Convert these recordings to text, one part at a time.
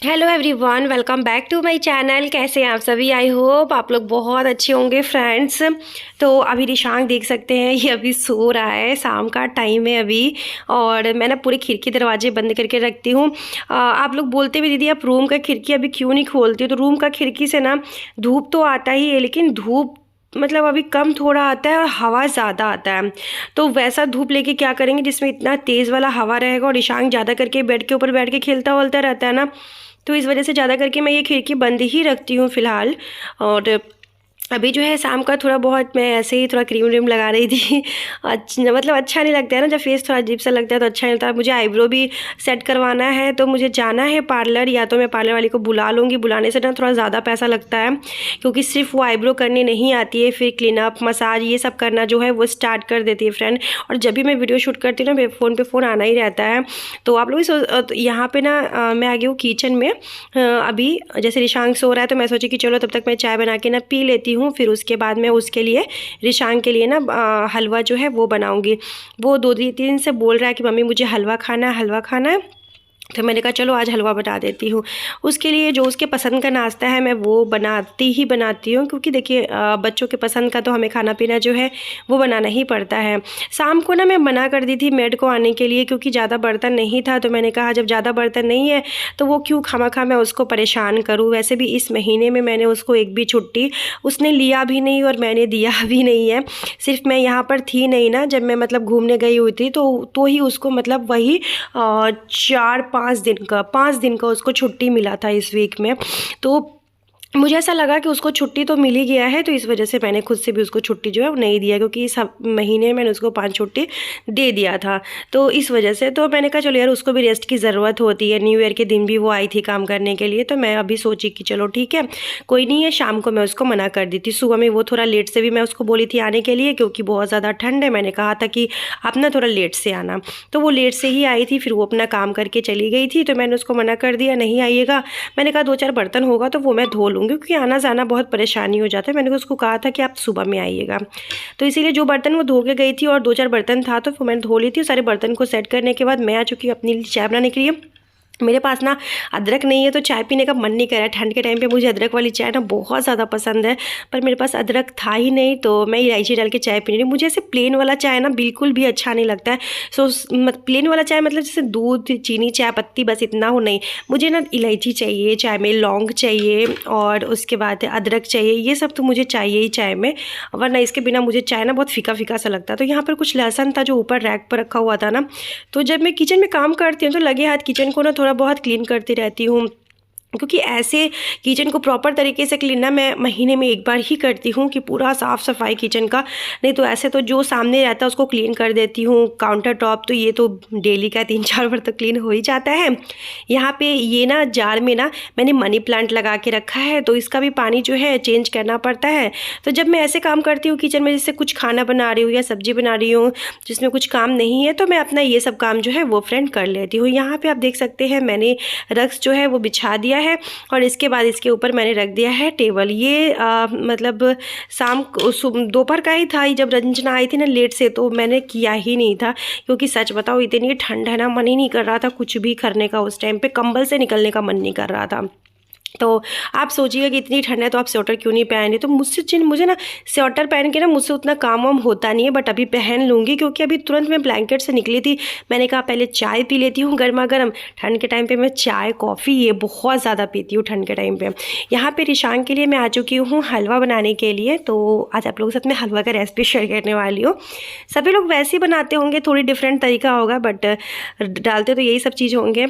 Hello everyone, welcome back to my channel. कैसे हैं आप सभी? आई होप आप लोग बहुत अच्छे होंगे फ्रेंड्स। तो अभी रिशांक देख सकते हैं, ये अभी सो रहा है। शाम का टाइम है अभी और मैं ना पूरे खिड़की दरवाजे बंद करके रखती हूँ। आप लोग बोलते भी दीदी आप रूम का खिड़की अभी क्यों नहीं खोलती हो? तो रूम का खिड़की से ना धूप तो आता ही है, लेकिन धूप मतलब अभी कम थोड़ा आता है और हवा ज़्यादा आता है। तो वैसा धूप लेके क्या करेंगे जिसमें इतना तेज़ वाला हवा रहेगा। और ईशांक ज़्यादा करके बेड के ऊपर बैठ के खेलता वलता रहता है ना, तो इस वजह से ज़्यादा करके मैं ये खिड़की बंद ही रखती हूँ फ़िलहाल। और अभी जो है शाम का थोड़ा बहुत मैं ऐसे ही थोड़ा क्रीम व्रीम लगा रही थी। मतलब अच्छा नहीं लगता है ना, जब फेस थोड़ा अजीब सा लगता है तो अच्छा नहीं लगता। मुझे आईब्रो भी सेट करवाना है, तो मुझे जाना है पार्लर, या तो मैं पार्लर वाली को बुला लूँगी। बुलाने से ना थोड़ा ज़्यादा पैसा लगता है, क्योंकि सिर्फ वो आईब्रो करनी नहीं आती है, फिर क्लीनअप मसाज ये सब करना जो है वो स्टार्ट कर देती है फ्रेंड। और जब भी मैं वीडियो शूट करती हूँ ना, मेरे फ़ोन पे फ़ोन आना ही रहता है। तो आप लोग तो यहाँ पे ना मैं आ गई हूँ किचन में। अभी जैसे रिशांक सो रहा है तो मैं सोची कि चलो तब तक मैं चाय बना के ना पी लेती हूँ, फिर उसके बाद मैं उसके लिए रिशांक के लिए ना हलवा जो है वो बनाऊँगी। वो 2-3 दिन से बोल रहा है कि मम्मी मुझे हलवा खाना है, हलवा खाना है। तो मैंने कहा चलो आज हलवा बना देती हूँ। उसके लिए जो उसके पसंद का नाश्ता है मैं वो बनाती हूँ, क्योंकि देखिए बच्चों के पसंद का तो हमें खाना पीना जो है वो बनाना ही पड़ता है। शाम को ना मैं मना कर दी थी मेड को आने के लिए, क्योंकि ज़्यादा बर्तन नहीं था। तो मैंने कहा जब ज़्यादा बर्तन नहीं है तो वो क्यों खामखा मैं उसको परेशान करूँ। वैसे भी इस महीने में मैंने उसको एक भी छुट्टी उसने लिया भी नहीं और मैंने दिया भी नहीं है। सिर्फ मैं यहाँ पर थी नहीं ना, जब मैं मतलब घूमने गई हुई थी तो ही उसको मतलब वही 5 दिन का उसको छुट्टी मिला था इस वीक में। तो मुझे ऐसा लगा कि उसको छुट्टी तो मिल ही गया है, तो इस वजह से मैंने खुद से भी उसको छुट्टी जो है वो नहीं दिया, क्योंकि इस महीने मैंने उसको 5 छुट्टी दे दिया था। तो इस वजह से तो मैंने कहा चलो यार उसको भी रेस्ट की ज़रूरत होती है। न्यू ईयर के दिन भी वो आई थी काम करने के लिए, तो मैं अभी सोची कि चलो ठीक है कोई नहीं है, शाम को मैं उसको मना कर दी थी। सुबह में वो थोड़ा लेट से भी मैं उसको बोली थी आने के लिए, क्योंकि बहुत ज़्यादा ठंड है। मैंने कहा था कि आप ना थोड़ा लेट से आना, तो वो लेट से ही आई थी। फिर वो अपना काम करके चली गई थी, तो मैंने उसको मना कर दिया नहीं आइएगा। मैंने कहा 2-4 बर्तन होगा तो वो मैं धो लूँगी, क्योंकि आना जाना बहुत परेशानी हो जाता है। मैंने उसको कहा था कि आप सुबह में आइएगा, तो इसीलिए जो बर्तन वो धो के गई थी और 2-4 बर्तन था तो वो मैंने धो ली थी। सारे बर्तन को सेट करने के बाद मैं आ चुकी हूँ अपनी लिए चाय बनाने के लिए। मेरे पास ना अदरक नहीं है तो चाय पीने का मन नहीं कर रहा है। ठंड के टाइम पे मुझे अदरक वाली चाय ना बहुत ज़्यादा पसंद है, पर मेरे पास अदरक था ही नहीं, तो मैं इलायची डाल के चाय पी रही हूँ। मुझे ऐसे प्लेन वाला चाय ना बिल्कुल भी अच्छा नहीं लगता है। प्लेन वाला चाय मतलब जैसे दूध चीनी चाय पत्ती बस इतना हो नहीं, मुझे ना इलायची चाहिए चाय में, लौंग चाहिए और उसके बाद अदरक चाहिए। ये सब तो मुझे चाहिए ही चाय में, वरना इसके बिना मुझे चाय ना बहुत फीका फीका सा लगता है। तो यहाँ पर कुछ लहसुन था जो ऊपर रैक पर रखा हुआ था ना, तो जब मैं किचन में काम करती हूँ तो लगे हाथ किचन को ना थोड़ा बहुत क्लीन करती रहती हूँ, क्योंकि ऐसे किचन को प्रॉपर तरीके से क्लीन ना मैं महीने में एक बार ही करती हूँ कि पूरा साफ़ सफाई किचन का। नहीं तो ऐसे तो जो सामने रहता है उसको क्लीन कर देती हूँ। काउंटर टॉप तो ये तो डेली का 3-4 बार तो क्लीन हो ही जाता है। यहाँ पे ये ना जार में ना मैंने मनी प्लांट लगा के रखा है, तो इसका भी पानी जो है चेंज करना पड़ता है। तो जब मैं ऐसे काम करती हूँ किचन में, जैसे कुछ खाना बना रही हूँ या सब्जी बना रही हूँ जिसमें कुछ काम नहीं है, तो मैं अपना ये सब काम जो है वो फ्रेंड कर लेती हूँ। यहाँ पर आप देख सकते हैं मैंने रक्स जो है वो बिछा दिया है और इसके बाद इसके ऊपर मैंने रख दिया है टेबल। ये मतलब शाम दोपहर का ही था जब रंजना आई थी ना लेट से, तो मैंने किया ही नहीं था, क्योंकि सच बताओ इतनी ठंड है ना, मन ही नहीं कर रहा था कुछ भी करने का। उस टाइम पे कंबल से निकलने का मन नहीं कर रहा था। तो आप सोचिएगा कि इतनी ठंड है तो आप स्वेटर क्यों नहीं पहने। तो मुझे ना स्वेटर पहन के ना मुझसे उतना काम वाम होता नहीं है, बट अभी पहन लूँगी, क्योंकि अभी तुरंत मैं ब्लैंकेट से निकली थी। मैंने कहा पहले चाय पी लेती हूँ गर्मा गर्म। ठंड के टाइम पे मैं चाय कॉफ़ी ये बहुत ज़्यादा पीती हूँ ठंड के टाइम पे। यहाँ पे रिशांक के लिए मैं आ चुकी हूँ हलवा बनाने के लिए। तो आज आप लोगों के साथ मैं हलवा का रेसिपी शेयर करने वाली हूँ। सभी लोग वैसे ही बनाते होंगे, थोड़ी डिफरेंट तरीका होगा, बट डालते तो यही सब चीज़ होंगे।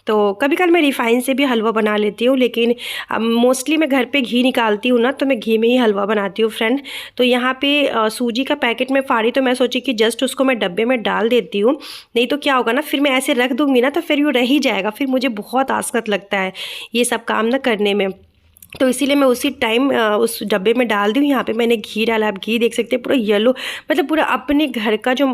तो कभी कभी मैं रिफ़ाइन से भी हलवा बना लेती हूँ, लेकिन मोस्टली मैं घर पे घी निकालती हूँ ना, तो मैं घी में ही हलवा बनाती हूँ फ्रेंड। तो यहाँ पे सूजी का पैकेट में फाड़ी, तो मैं सोची कि जस्ट उसको मैं डब्बे में डाल देती हूँ। नहीं तो क्या होगा ना, फिर मैं ऐसे रख दूँगी ना तो फिर वो रह ही जाएगा, फिर मुझे बहुत आसकत लगता है ये सब काम ना करने में। तो इसीलिए मैं उसी टाइम उस डब्बे में डाल दी हूँ। यहाँ पे मैंने घी डाला, आप घी देख सकते हैं पूरा येलो, मतलब पूरा अपने घर का जो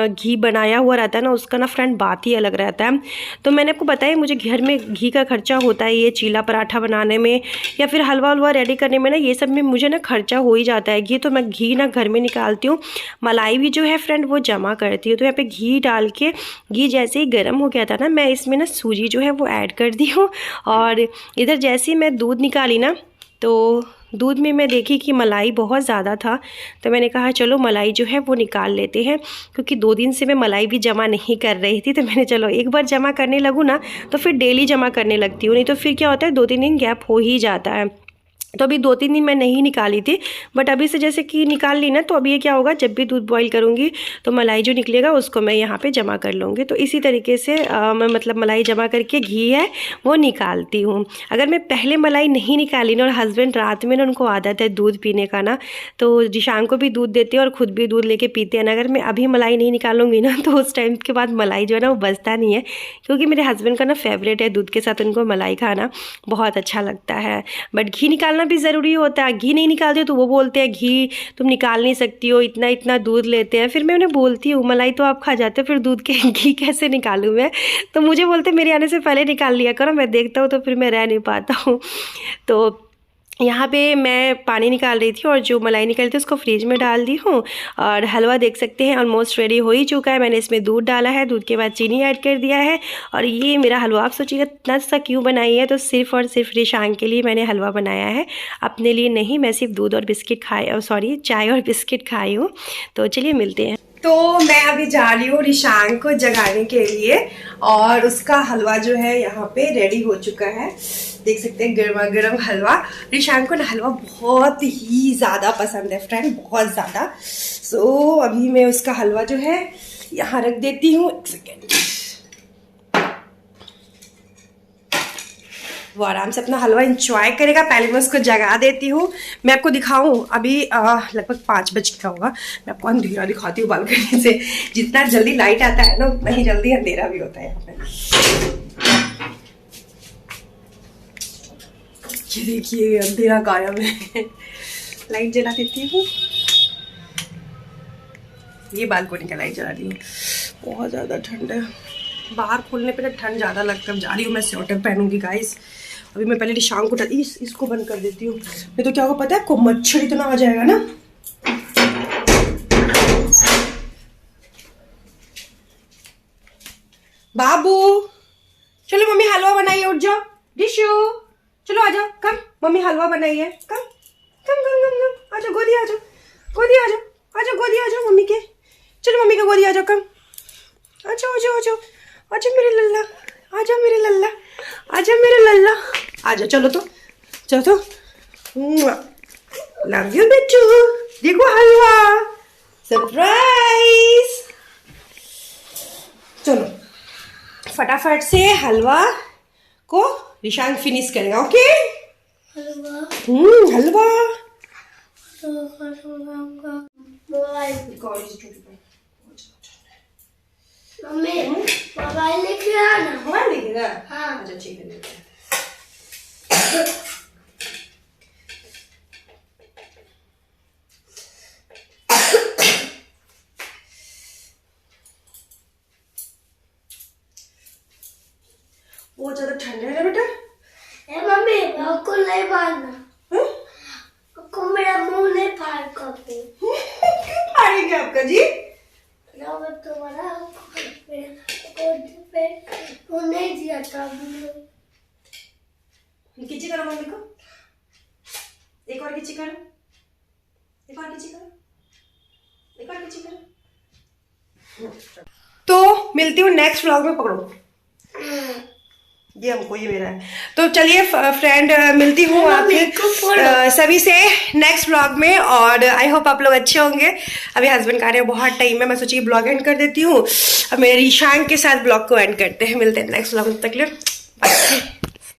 घी बनाया हुआ रहता है ना, उसका ना फ्रेंड बात ही अलग रहता है। तो मैंने आपको बताया मुझे घर में घी का खर्चा होता है, ये चीला पराठा बनाने में या फिर हलवा वलवा रेडी करने में ना, ये सब में मुझे ना खर्चा हो ही जाता है घी। तो मैं घी ना घर में निकालती हूँ, मलाई भी जो है फ्रेंड वो जमा करती हूँ। तो यहाँ पे घी डाल के, घी जैसे ही गर्म हो गया था ना, मैं इसमें ना सूजी जो है वो ऐड कर दी हूँ। और इधर जैसे ही मैं दूध निकाली ना, तो दूध में मैं देखी कि मलाई बहुत ज़्यादा था, तो मैंने कहा चलो मलाई जो है वो निकाल लेते हैं, क्योंकि 2 दिन से मैं मलाई भी जमा नहीं कर रही थी। तो मैंने चलो एक बार जमा करने लगूँ ना, तो फिर डेली जमा करने लगती हूँ, नहीं तो फिर क्या होता है 2-3 दिन गैप हो ही जाता है। तो अभी 2-3 दिन मैं नहीं निकाली थी, बट अभी से जैसे कि निकाल ली ना, तो अभी ये क्या होगा, जब भी दूध बॉईल करूँगी तो मलाई जो निकलेगा उसको मैं यहाँ पे जमा कर लूँगी। तो इसी तरीके से मैं मतलब मलाई जमा करके घी है वो निकालती हूँ। अगर मैं पहले मलाई नहीं निकाली ना, और हस्बैंड रात में ना उनको आदत है दूध पीने का ना, तो रिशांग को भी दूध देते हैं और ख़ुद भी दूध लेके पीते हैं ना। अगर मैं अभी मलाई नहीं निकालूंगी ना, तो उस टाइम के बाद मलाई जो है ना वो बचता नहीं है, क्योंकि मेरे हस्बैंड का ना फेवरेट है दूध के साथ उनको मलाई खाना बहुत अच्छा लगता है। बट घी निकालना भी ज़रूरी होता है, घी नहीं निकालते हो तो वो बोलते हैं घी तुम निकाल नहीं सकती हो, इतना इतना दूध लेते हैं। फिर मैं उन्हें बोलती हूँ मलाई तो आप खा जाते हो, फिर दूध के घी कैसे निकालूँ मैं। तो मुझे बोलते मेरे आने से पहले निकाल लिया करो, मैं देखता हूँ तो फिर मैं रह नहीं पाता हूँ। तो यहाँ पे मैं पानी निकाल रही थी और जो मलाई निकाली थी उसको फ्रिज में डाल दी हूँ। और हलवा देख सकते हैं ऑलमोस्ट रेडी हो ही चुका है। मैंने इसमें दूध डाला है, दूध के बाद चीनी ऐड कर दिया है। और ये मेरा हलवा आप सोचिएगा इतना सा क्यों बनाई है, तो सिर्फ़ और सिर्फ रिशांग के लिए मैंने हलवा बनाया है, अपने लिए नहीं। मैं सिर्फ दूध और बिस्किट सॉरी चाय और बिस्किट खाई हूँ। तो चलिए मिलते हैं। तो मैं अभी जा रही हूँ रिशांग को जगाने के लिए, और उसका हलवा जो है यहाँ पे रेडी हो चुका है। देख सकते हैं गर्मा गर्म हलवा। रिशांग को ना हलवा बहुत ही ज़्यादा पसंद है फ्रेंड, बहुत ज़्यादा। सो अभी मैं उसका हलवा जो है यहाँ रख देती हूँ। एक सेकेंड, वो आराम से अपना हलवा इंजॉय करेगा। पहले मैं उसको जगा देती हूँ। मैं आपको दिखाऊँ, अभी लगभग 5 बज का होगा। मैं आपको अंधेरा दिखाती हूँ बालकनी से। जितना जल्दी लाइट आता है ना, उतना ही जल्दी अंधेरा भी होता है यहाँ पे। ये देखिए अंधेरा गायब है। लाइट जला देती हूँ, ये बालकनी का लाइट जला दी हूँ। बहुत ज़्यादा ठंड है, बाहर खोलने पे तो ठंड ज़्यादा लगता है। जा रही हूँ मैं, स्वेटर पहनूंगी गाइस। अभी मैं पहले रिशांग को इसको बंद कर देती हूँ, नहीं तो क्या होगा पता है, को मच्छर इतना आ जाएगा ना। बाबू चलो मम्मी हलवा बनाइए, उठ जाओ। डिशू चलो आ जाओ, कम मम्मी हलवा बनाई है, कम कम कम कम कम, आ जाओ गोदी, आ जाओ गोदी, आ जाओ आ जाओ गोदी, आ जाओ मम्मी के। चलो मम्मी के गोदी आ जाओ, कम आ जाओ आ जाओ आ जाओ आ जाओ मेरे लल्ला, आ जाओ मेरे लल्ला, आ जाओ मेरे लल्ला, आ जाओ। चलो तो चलो तो, लव यू बेटू। देखो हलवा सरप्राइज। चलो फटाफट से हलवा को रिशांग फिनिश करेगा। ओके हलवा मम्मी मोबाइल लेके आना। मोबाइल लेके आ? हाँ। अच्छा ठीक है। बहुत ज्यादा ठंड है ना बेटा। मम्मी आपको नहीं फाड़ना, आपको मेरा मुंह नहीं फाड़ कर। क्यों फाड़ेंगे आपका जी? तुम्हारा नहीं दिया था। किची करो मम्मी को, एक और किची करो, एक और किची करो, एक और किची करो। तो मिलती हूँ नेक्स्ट व्लॉग में। पकड़ो ये हमको, ये मेरा है। तो चलिए फ्रेंड, मिलती हूँ आपके सभी से नेक्स्ट व्लॉग में। और आई होप आप लोग अच्छे होंगे। अभी हस्बैंड का आ रहे हैं, बहुत टाइम है, मैं सोची ब्लॉग एंड कर देती हूँ। अब मेरे रिशांग के साथ ब्लॉग को एंड करते हैं। मिलते हैं नेक्स्ट व्लॉग में, तक के लिए बाय।